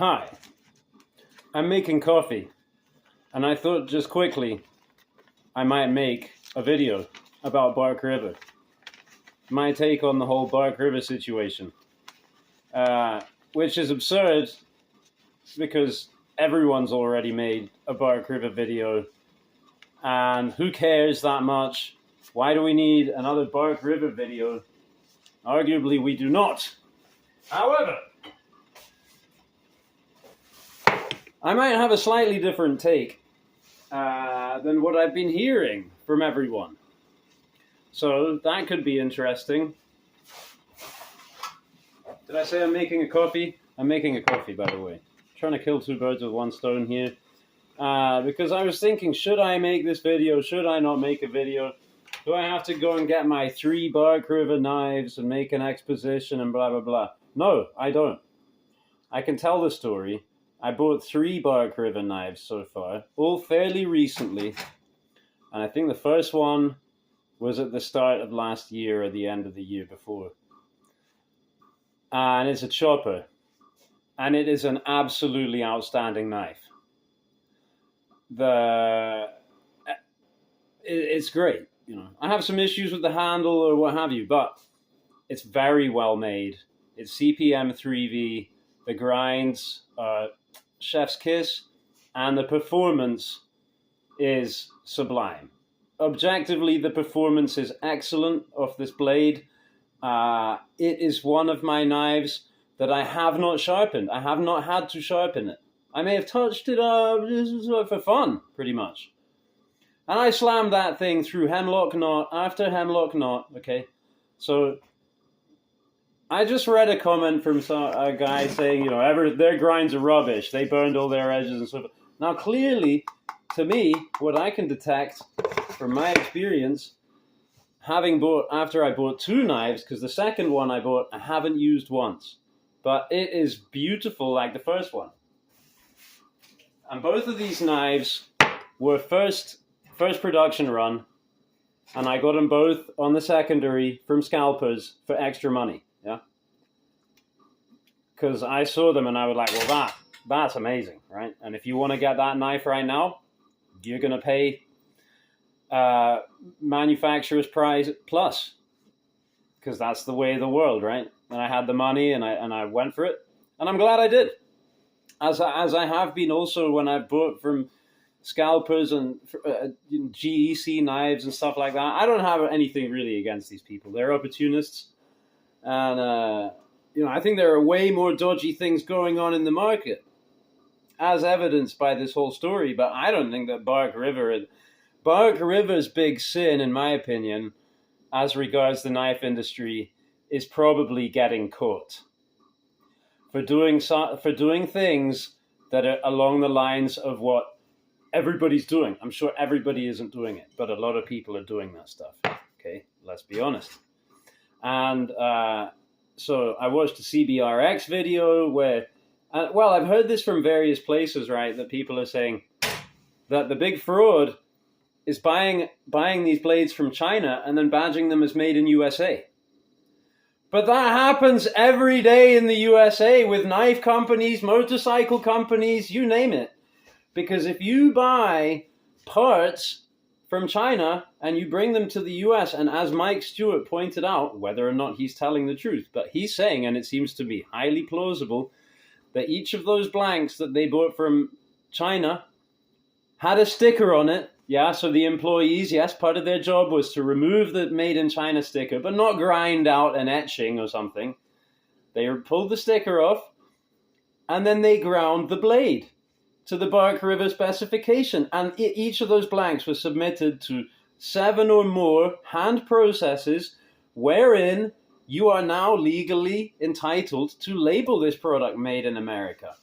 Hi, I'm making coffee, and I thought just quickly I might make a video about Bark River. My take on the whole Bark River situation, which is absurd because everyone's already made a Bark River video, and who cares that much? Why do we need another Bark River video? Arguably, we do not. However, I might have a slightly different take than what I've been hearing from everyone. So that could be interesting. Did I say I'm making a coffee? I'm making a coffee, by the way. Trying to kill two birds with one stone here. Because I was thinking, should I make this video? Should I not make a video? Do I have to go and get my 3 Bark River knives and make an exposition and blah, blah, blah? No, I don't. I can tell the story. I bought 3 Bark River knives so far, all fairly recently. And I think the first one was at the start of last year or the end of the year before. And it's a chopper. And it is an absolutely outstanding knife. It's great. You know, I have some issues with the handle or what have you, but it's very well made. It's CPM 3V. The grinds are chef's kiss, and the performance is sublime. Objectively, the performance is excellent of this blade. It is one of my knives that I have not sharpened. I have not had to sharpen it. I may have touched it for fun, pretty much. And I slammed that thing through hemlock knot after hemlock knot, okay? So I just read a comment from a guy saying, you know, their grinds are rubbish. They burned all their edges and so forth. Now, clearly, to me, what I can detect from my experience, after I bought 2 knives, because the second one I bought, I haven't used once. But it is beautiful like the first one. And both of these knives were first production run, and I got them both on the secondary from scalpers for extra money. Yeah, because I saw them and I was like, well, that's amazing, right? And if you want to get that knife right now, you're going to pay manufacturer's price plus, because that's the way of the world, right? And I had the money and I went for it, and I'm glad I did. As I have been also when I've bought from scalpers and GEC knives and stuff like that. I don't have anything really against these people. They're opportunists. And, I think there are way more dodgy things going on in the market, as evidenced by this whole story. But I don't think that Bark River's big sin, in my opinion, as regards the knife industry, is probably getting caught for doing things that are along the lines of what everybody's doing. I'm sure everybody isn't doing it, but a lot of people are doing that stuff. Okay, let's be honest. And so I watched a CBRX video where, I've heard this from various places, right, that people are saying that the big fraud is buying these blades from China and then badging them as made in USA. But that happens every day in the USA with knife companies, motorcycle companies, you name it. Because if you buy parts from China and you bring them to the US, and as Mike Stewart pointed out, whether or not he's telling the truth, but he's saying, and it seems to be highly plausible, that each of those blanks that they bought from China had a sticker on it. Yeah, so the employees, yes, part of their job was to remove the made in China sticker, but not grind out an etching or something. They pulled the sticker off, and then they ground the blade to the Bark River specification. And each of those blanks was submitted to 7 or more hand processes wherein you are now legally entitled to label this product made in America.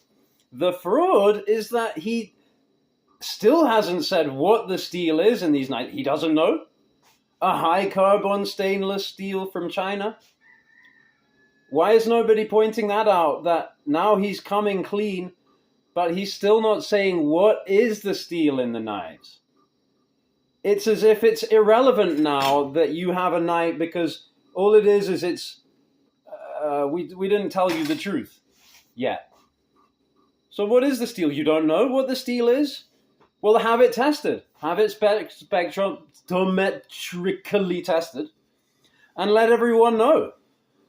The fraud is that he still hasn't said what the steel is in these knives. He doesn't know. A high carbon stainless steel from China. Why is nobody pointing that out? That now he's coming clean, but he's still not saying what is the steel in the knives. It's as if it's irrelevant now that you have a knife, because all it is it's we didn't tell you the truth yet. So what is the steel? You don't know what the steel is? Well, have it tested. Have it spectrometrically tested. And let everyone know.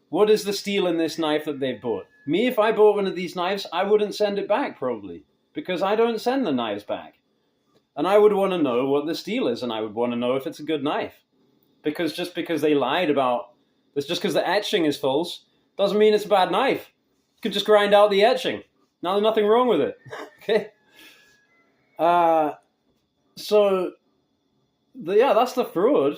What is the steel in this knife that they've bought? Me, if I bought one of these knives, I wouldn't send it back, probably. Because I don't send the knives back. And I would want to know what the steel is, and I would want to know if it's a good knife. Because just because they lied about this, just because the etching is false, doesn't mean it's a bad knife. You could just grind out the etching. Now there's nothing wrong with it. Okay? That's the fraud.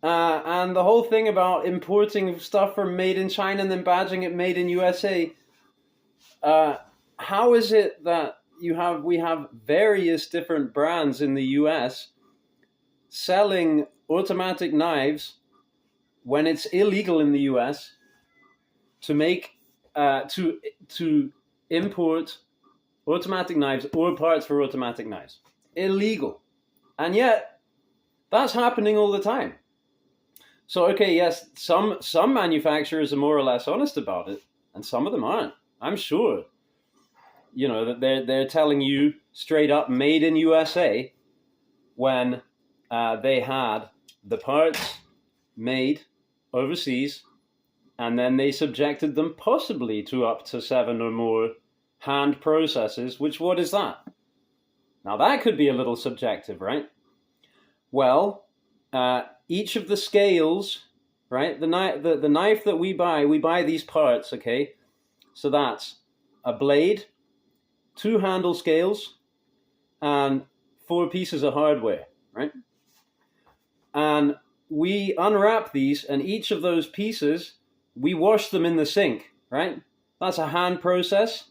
And the whole thing about importing stuff from made in China and then badging it made in USA. How is it that we have various different brands in the US selling automatic knives when it's illegal in the US to make to import automatic knives or parts for automatic knives? Illegal. And yet that's happening all the time. So okay, yes, some manufacturers are more or less honest about it, and some of them aren't. I'm sure. You know, that they're telling you straight up made in USA when they had the parts made overseas, and then they subjected them possibly to up to 7 or more hand processes, which, what is that? Now that could be a little subjective, right? Well, each of the scales, right? The knife that we buy these parts, okay? So that's a blade, 2 handle scales, and 4 pieces of hardware, right? And we unwrap these, and each of those pieces, we wash them in the sink, right? That's a hand process.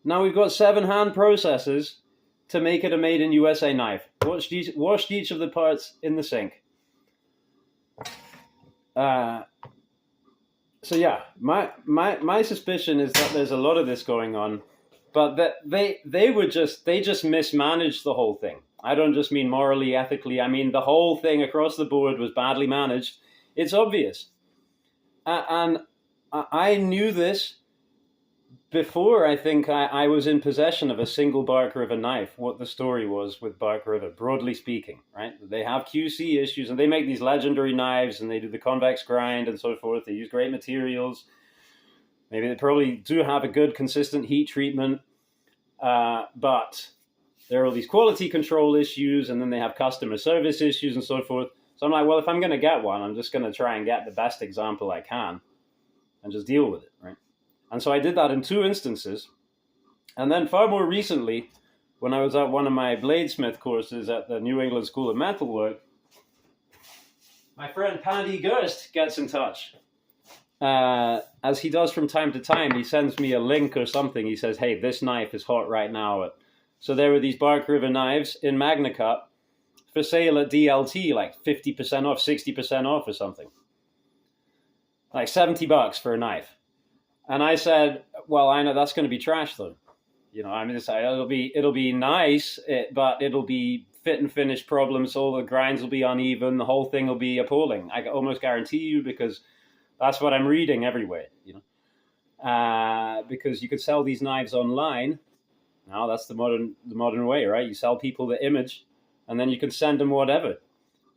Now we've got 7 hand processes to make it a made in USA knife. Washed each of the parts in the sink. So yeah, my suspicion is that there's a lot of this going on, but that they just mismanaged the whole thing. I don't just mean morally, ethically. I mean the whole thing across the board was badly managed. It's obvious, and I knew this before. I think I was in possession of a single Bark River knife. What the story was with Bark River, broadly speaking, right? They have QC issues, and they make these legendary knives, and they do the convex grind and so forth. They use great materials. Maybe they probably do have a good, consistent heat treatment, but there are all these quality control issues, and then they have customer service issues and so forth. So I'm like, well, if I'm going to get one, I'm just going to try and get the best example I can and just deal with it, right? And so I did that in 2 instances. And then far more recently, when I was at one of my bladesmith courses at the New England School of Metalwork, my friend Paddy Gerst gets in touch. As he does from time to time, he sends me a link or something. He says, hey, this knife is hot right now. So there were these Bark River knives in MagnaCut for sale at DLT, like 50% off, 60% off or something. Like $70 for a knife. And I said, well, I know that's going to be trash, though. You know, I mean, it'll be nice, but it'll be fit and finish problems. All the grinds will be uneven. The whole thing will be appalling. I can almost guarantee you, because that's what I'm reading everywhere. You know, because you could sell these knives online. Now that's the modern way, right? You sell people the image, and then you can send them whatever.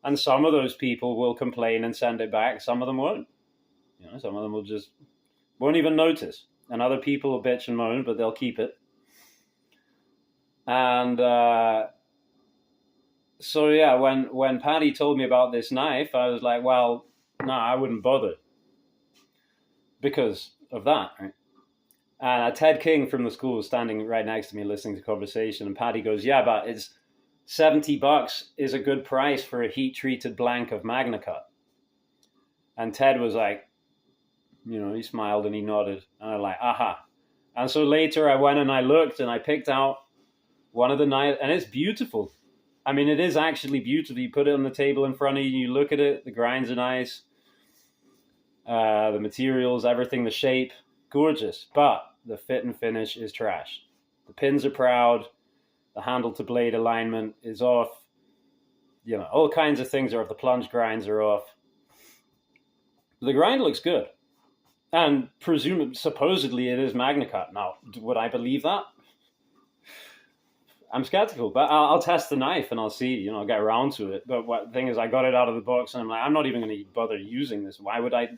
And some of those people will complain and send it back. Some of them won't. You know, some of them won't even notice. And other people will bitch and moan, but they'll keep it. And so yeah, when Paddy told me about this knife, I was like, well, no, I wouldn't bother because of that, right? And Ted King from the school was standing right next to me listening to the conversation, and Paddy goes, yeah, but it's $70 is a good price for a heat-treated blank of MagnaCut. And Ted was like, you know, he smiled and he nodded. And I'm like, aha. And so later I went and I looked and I picked out one of the knives, and it's beautiful. I mean, it is actually beautiful. You put it on the table in front of you, you look at it, the grinds are nice. The materials, everything, the shape, gorgeous. But the fit and finish is trash. The pins are proud. The handle to blade alignment is off. You know, all kinds of things are off. The plunge grinds are off. The grind looks good. And supposedly it is Magna Carta. Now, would I believe that? I'm skeptical, but I'll test the knife and I'll see, I'll get around to it. But the thing is, I got it out of the box and I'm like, I'm not even going to bother using this. Why would I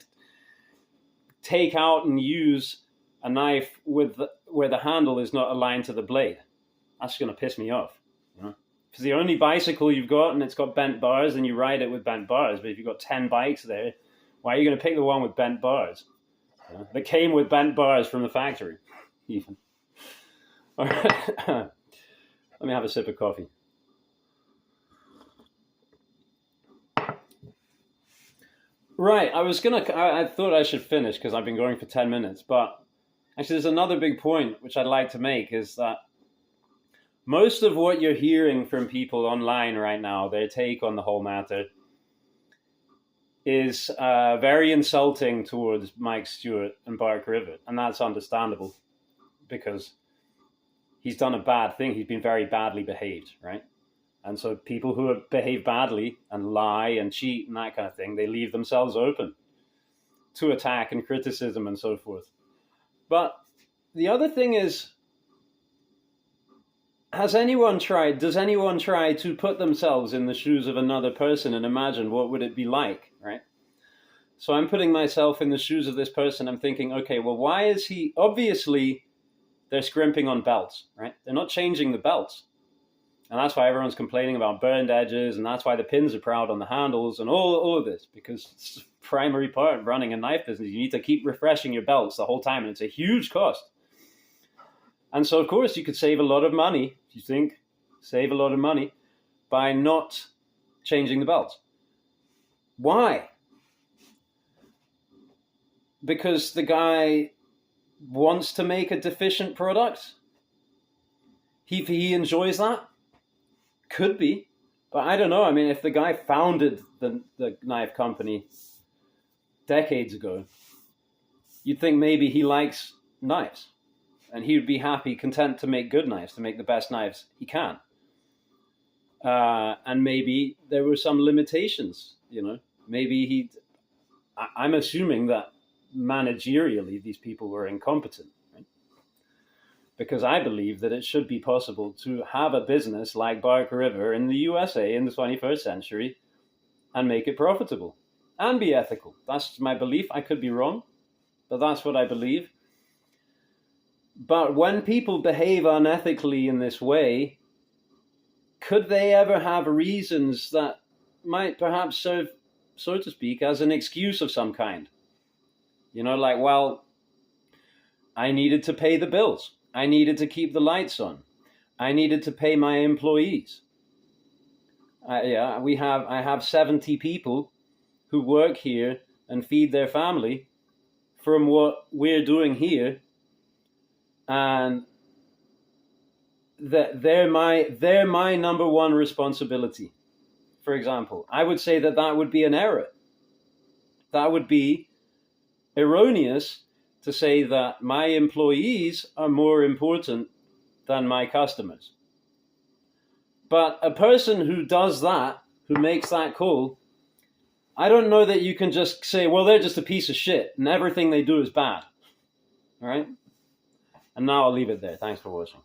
take out and use a knife where the handle is not aligned to the blade? That's going to piss me off. Because the only bicycle you've got and it's got bent bars, and you ride it with bent bars. But if you've got 10 bikes there, why are you going to pick the one with bent bars? That came with bent bars from the factory, even. All right. Let me have a sip of coffee. Right, I thought I should finish because I've been going for 10 minutes, but actually there's another big point which I'd like to make, is that most of what you're hearing from people online right now, their take on the whole matter, is very insulting towards Mike Stewart and Bark Rivet, and that's understandable because he's done a bad thing. He's been very badly behaved, right? And so people who behave badly and lie and cheat and that kind of thing, they leave themselves open to attack and criticism and so forth. But the other thing is, does anyone try to put themselves in the shoes of another person and imagine what would it be like, right? So I'm putting myself in the shoes of this person. I'm thinking, okay, well, why is he, obviously they're scrimping on belts, right? They're not changing the belts. And that's why everyone's complaining about burned edges, and that's why the pins are proud on the handles and all of this, because it's the primary part of running a knife business. You need to keep refreshing your belts the whole time, and it's a huge cost. And so, of course, you could save a lot of money, if you think, save a lot of money by not changing the belts. Why? Because the guy wants to make a deficient product? He enjoys that? Could be. But I don't know. I mean, if the guy founded the knife company decades ago, you'd think maybe he likes knives. And he would be happy, content to make good knives, to make the best knives he can. And maybe there were some limitations, Maybe I'm assuming that managerially these people were incompetent, right? Because I believe that it should be possible to have a business like Bark River in the USA in the 21st century and make it profitable and be ethical. That's my belief. I could be wrong, but that's what I believe. But when people behave unethically in this way, could they ever have reasons that might perhaps serve, so to speak, as an excuse of some kind? Like, well, I needed to pay the bills. I needed to keep the lights on. I needed to pay my employees. I have 70 people who work here and feed their family from what we're doing here. And they're my number one responsibility. For example, I would say that would be an error. That would be erroneous to say that my employees are more important than my customers. But a person who does that, who makes that call, I don't know that you can just say, well, they're just a piece of shit and everything they do is bad. All right? And now I'll leave it there. Thanks for watching.